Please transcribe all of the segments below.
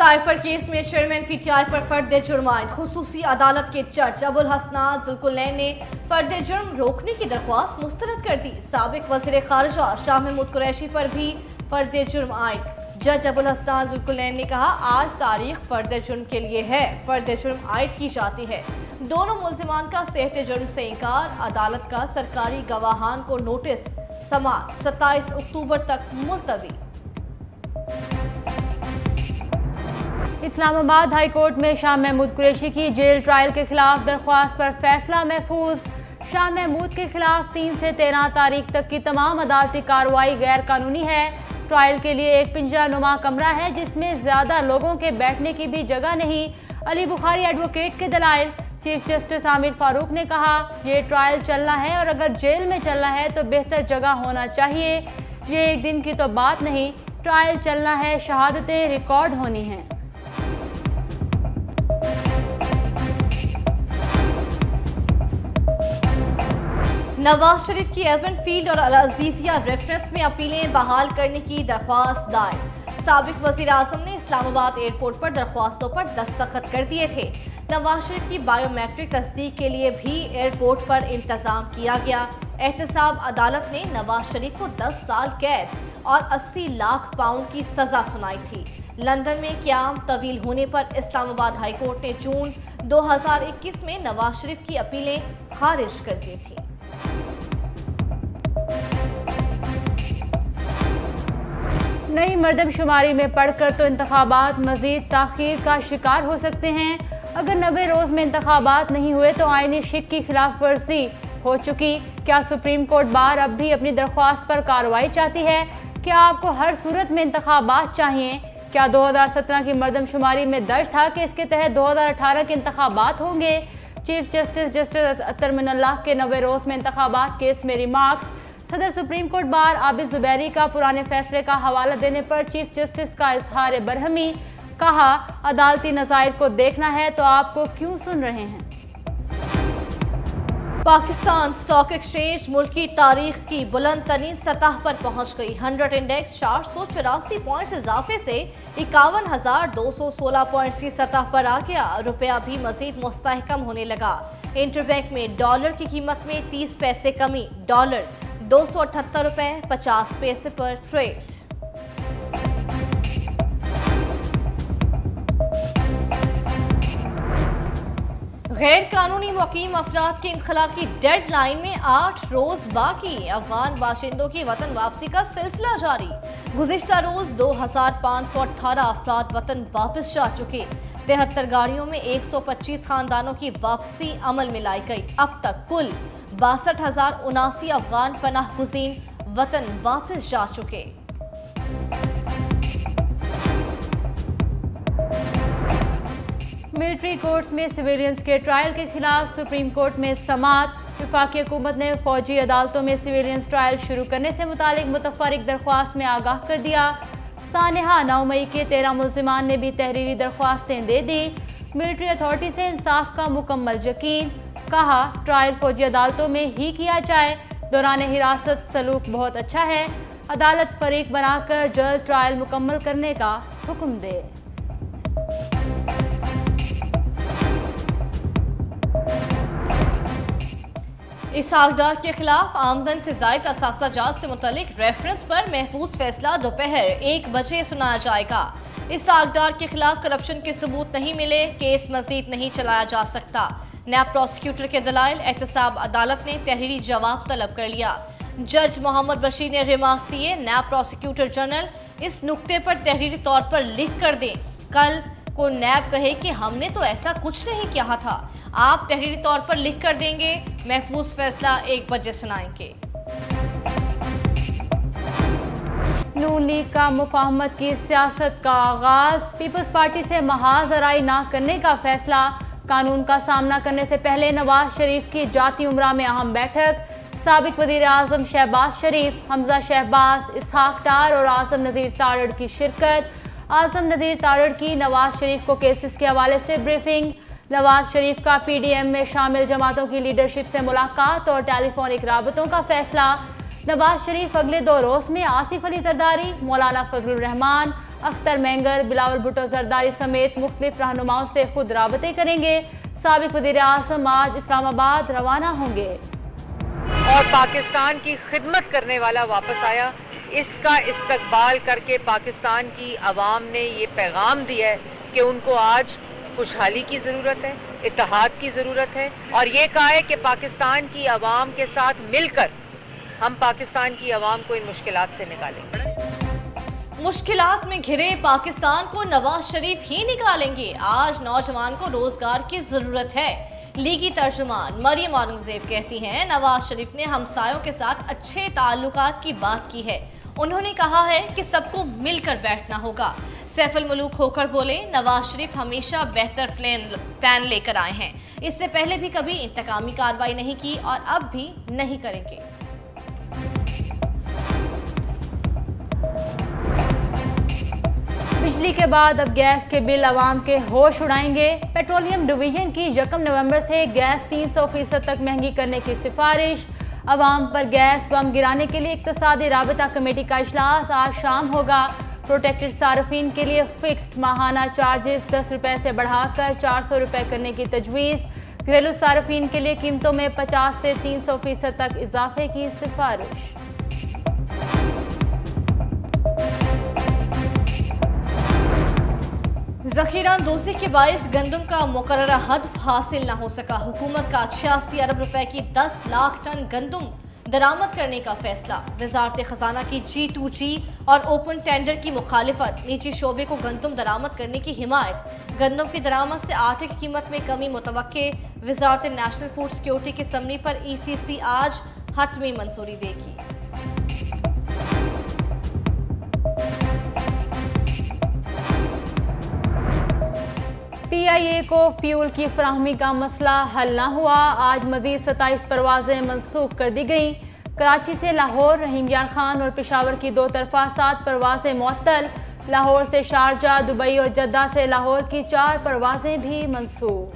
Cipher case में chairman PTI पर फर्द जुर्म आयद। खुसूसी अदालत के जज अबुल हसनात जुल्कुलनैन ने फर्द जुर्म रोकने की दरख्वास्त मुस्तरद कर दी। साबिक वज़ीर ख़ारिजा शाह महमूद कुरैशी पर भी फर्द जुर्म आयद। जज अबुल हसनात जुल्कुलनैन ने कहा, आज तारीख फर्द जुर्म के लिए है, फर्द जुर्म आयद की जाती है। दोनों मुल्जिमान का सेहत जुर्म से इनकार। अदालत का सरकारी गवाहान को नोटिस समाअत 27 अक्टूबर तक मुलतवी। इस्लामाबाद हाई कोर्ट में शाह महमूद कुरैशी की जेल ट्रायल के खिलाफ दरख्वास्त पर फैसला महफूज। शाह महमूद के खिलाफ 3 से 13 तारीख तक की तमाम अदालती कार्रवाई गैर कानूनी है। ट्रायल के लिए एक पिंजरानुमा कमरा है जिसमें ज्यादा लोगों के बैठने की भी जगह नहीं। अली बुखारी एडवोकेट के दलाइल। चीफ जस्टिस आमिर फारूक ने कहा, ये ट्रायल चलना है और अगर जेल में चलना है तो बेहतर जगह होना चाहिए। ये एक दिन की तो बात नहीं, ट्रायल चलना है, शहादतें रिकॉर्ड होनी हैं। नवाज शरीफ की एवन फील्ड और अल अजीजिया रेफरेंस में अपीलें बहाल करने की दरख्वास्त दायर। साबिक वज़ीर आज़म ने इस्लामाबाद एयरपोर्ट पर दरख्वास्तों पर दस्तखत कर दिए थे। नवाज शरीफ की बायोमेट्रिक तस्दीक के लिए भी एयरपोर्ट पर इंतजाम किया गया। एहतसाब अदालत ने नवाज शरीफ को 10 साल कैद और 80 लाख पाउंड की सजा सुनाई थी। लंदन में क़याम तवील होने पर इस्लामाबाद हाई कोर्ट ने जून 2021 में नवाज शरीफ की अपीलें खारिज कर दी थी। नई मरदमशुमारी में पढ़कर तो इंतखाबात मजीद ताख़ीर का शिकार हो सकते हैं। अगर 90 रोज़ में इंतखाबात नहीं हुए तो आईनी शिक की खिलाफ वर्जी हो चुकी। क्या सुप्रीम कोर्ट बार अब भी अपनी दरख्वास्त पर कार्रवाई चाहती है? क्या आपको हर सूरत में इंतखाबात चाहिए? क्या 2017 की मरदमशुमारी में दर्ज था कि इसके तहत 2018 के इंतखाबात होंगे? चीफ जस्टिस अतर मिनल्लाह के 90 रोज़ में इंतखाबात केस में रिमार्क्स। सदर supreme court bar Abid Zubairi का पुराने फैसले का हवाला देने पर चीफ जस्टिस का इजहार बरहमी। कहा, अदालती नज़ायर को देखना है तो आपको क्यों सुन रहे हैं। पाकिस्तान स्टॉक एक्सचेंज मुल्क की तारीख की बुलंद तरीन सतह पर पहुंच गई। 100 इंडेक्स 484 पॉइंट्स इजाफे से 51,216 पॉइंट्स की सतह पर आ गया। रुपया भी मजीद मुस्तहकम होने लगा। इंटरबैंक में डॉलर की कीमत में 30 पैसे कमी, डॉलर 278 रुपए 50 पैसे पर ट्रेड। गैर कानूनी मुकीम अफराद के इनखला की डेड लाइन में 8 रोज बाकी। अफगान बाशिंदों की वतन वापसी का सिलसिला जारी। गुज़िश्ता रोज 2518 अफराद वतन वापस जा चुके। 73 गाड़ियों में 125 खानदानों की वापसी अमल में लाई गई। अब तक कुल 62,079 अफगान पनाह गुज़ीन वतन वापस जा चुके। मिलिट्री कोर्ट्स में सिविलियंस के ट्रायल के खिलाफ सुप्रीम कोर्ट में समाअत। वफाकी हुकूमत ने फौजी अदालतों में सिविलियंस ट्रायल शुरू करने से मुतालिक मुतफरिक दरख्वास्त में आगाह कर दिया। सानेहा 9 मई के 13 मुल्जिमान ने भी तहरीरी दरख्वास्तें दे दी। मिलिट्री अथॉरिटी से इंसाफ का मुकम्मल यकीन। कहा, ट्रायल फौजी अदालतों में ही किया जाए। दौरान हिरासत सलूक बहुत अच्छा है। अदालत फरीक बनाकर जल्द ट्रायल मुकम्मल करने का हुक्म दे। इसहाक डार के खिलाफ आमदन से जायद असासाजात से मुतल्लिक रेफरेंस पर महफूज फैसला दोपहर 1 बजे सुनाया जाएगा। इसहाक डार के खिलाफ करप्शन के सबूत नहीं मिले, केस मजीद नहीं चलाया जा सकता। नैब प्रोसिक्यूटर के दलाइल। एहतसाब अदालत ने तहरीरी जवाब तलब कर लिया। जज मोहम्मद बशीर ने रिमार्क्स दिए। नैब प्रोसिक्यूटर जनरल इस नुक्ते पर तहरीरी तौर पर लिख कर दें। कल को नैब कहे कि हमने तो ऐसा कुछ नहीं किया था, आप तहरीरी तौर पर लिख कर देंगे। महफूज फैसला 1 बजे सुनाएंगे। नून लीग का मुफाहमत की सियासत का आगाज। पीपल्स पार्टी से महाज आराई ना करने का फैसला। कानून का सामना करने से पहले नवाज शरीफ की जाती उमरा में अहम बैठक। साबिक वज़ीर आज़म शहबाज शरीफ, हमजा शहबाज, इसहाक डार और आज़म नज़ीर तारड़ की शिरकत। आज़म नज़ीर तारड़ की नवाज शरीफ को केसेस के हवाले से ब्रीफिंग। नवाज शरीफ का पीडीएम में शामिल जमातों की लीडरशिप से मुलाकात और टेलीफोनिक राबतों का फैसला। नवाज शरीफ अगले 2 रोज़ में आसिफ अली जरदारी, मौलाना फजलुर रहमान अख्तर मेंगर, बिलावल भुट्टो जरदारी समेत मुख्तलिफ रहनुमाओं से खुद राबते करेंगे। साबिक वज़ीर आज़म आज इस्लामाबाद रवाना होंगे। और पाकिस्तान की खिदमत करने वाला वापस आया, इसका इस्तकबाल करके पाकिस्तान की अवाम ने ये पैगाम दिया है कि उनको आज खुशहाली की ज़रूरत है, इत्तेहाद की ज़रूरत है, और ये कहा है कि पाकिस्तान की अवाम के साथ मिलकर हम पाकिस्तान की अवाम को इन मुश्किलात से निकालेंगे। मुश्किलात में घिरे पाकिस्तान को नवाज शरीफ ही निकालेंगे। आज नौजवान को रोजगार की जरूरत है। लीगी तर्जुमान मरियम औरंगजेब कहती हैं, नवाज शरीफ ने हमसायों के साथ अच्छे ताल्लुकात की बात की है। उन्होंने कहा है कि सबको मिलकर बैठना होगा। सैफुल मुलूक होकर बोले, नवाज शरीफ हमेशा बेहतर प्लान लेकर आए हैं। इससे पहले भी कभी इंतकामी कार्रवाई नहीं की और अब भी नहीं करेंगे। बिजली के बाद अब गैस के बिल आवाम के होश उड़ाएंगे। पेट्रोलियम डिवीजन की 1 नवंबर से गैस 300% तक महंगी करने की सिफारिश। आवाम पर गैस बम गिराने के लिए इक्तिसादी राबता कमेटी का इजलास आज शाम होगा। प्रोटेक्टेड सार्फिन के लिए फिक्स्ड माहाना चार्जेस 10 रुपये से बढ़ाकर 400 रुपये करने की तजवीज़। घरेलू सार्फिन के लिए कीमतों में 50 से 300% तक इजाफे की सिफारिश। ज़ख़ीरा अंदोज़ी के बाइस गंदम का मुकर्ररा हदफ हासिल न हो सका। हुकूमत का 86 अरब रुपए की 10 लाख टन गंदम दरामद करने का फैसला। वज़ारत ख़जाना की G2G और ओपन टेंडर की मुखालिफत। निजी शोबे को गंदम दरामद करने की हिमायत। गंदम की दरामद से आटे की कीमत में कमी मुतवक्के। वज़ारत नेशनल फूड सिक्योरिटी की समरी पर ECC आज हतमी मंजूरी देगी। PIA को फ्यूल की फराहमी का मसला हल न हुआ। आज मजीद 27 परवाजें मनसूख कर दी गई। कराची से लाहौर, रहीम यार खान और पेशावर की 2 तरफा 7 परवाजें मुअत्तल। लाहौर से शारजा, दुबई और जद्दा से लाहौर की 4 परवाजें भी मनसूख।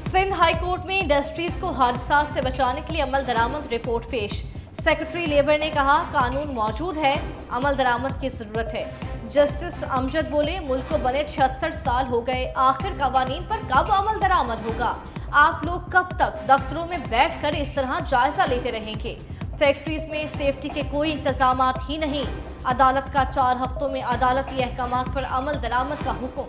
सिंध हाई कोर्ट में इंडस्ट्रीज को हादसा से बचाने के लिए अमल दरामद रिपोर्ट पेश। सेक्रेटरी लेबर ने कहा, कानून मौजूद है, अमल दरामद की जरूरत है। जस्टिस अमजद बोले, मुल्क को बने 76 साल हो गए, आखिर कवानीन पर कब अमल दरामद होगा? आप लोग कब तक दफ्तरों में बैठकर इस तरह जायजा लेते रहेंगे? फैक्ट्रीज में सेफ्टी के कोई इंतजाम ही नहीं। अदालत का 4 हफ्तों में अदालती अहकामात पर अमल दरामद का हुक्म।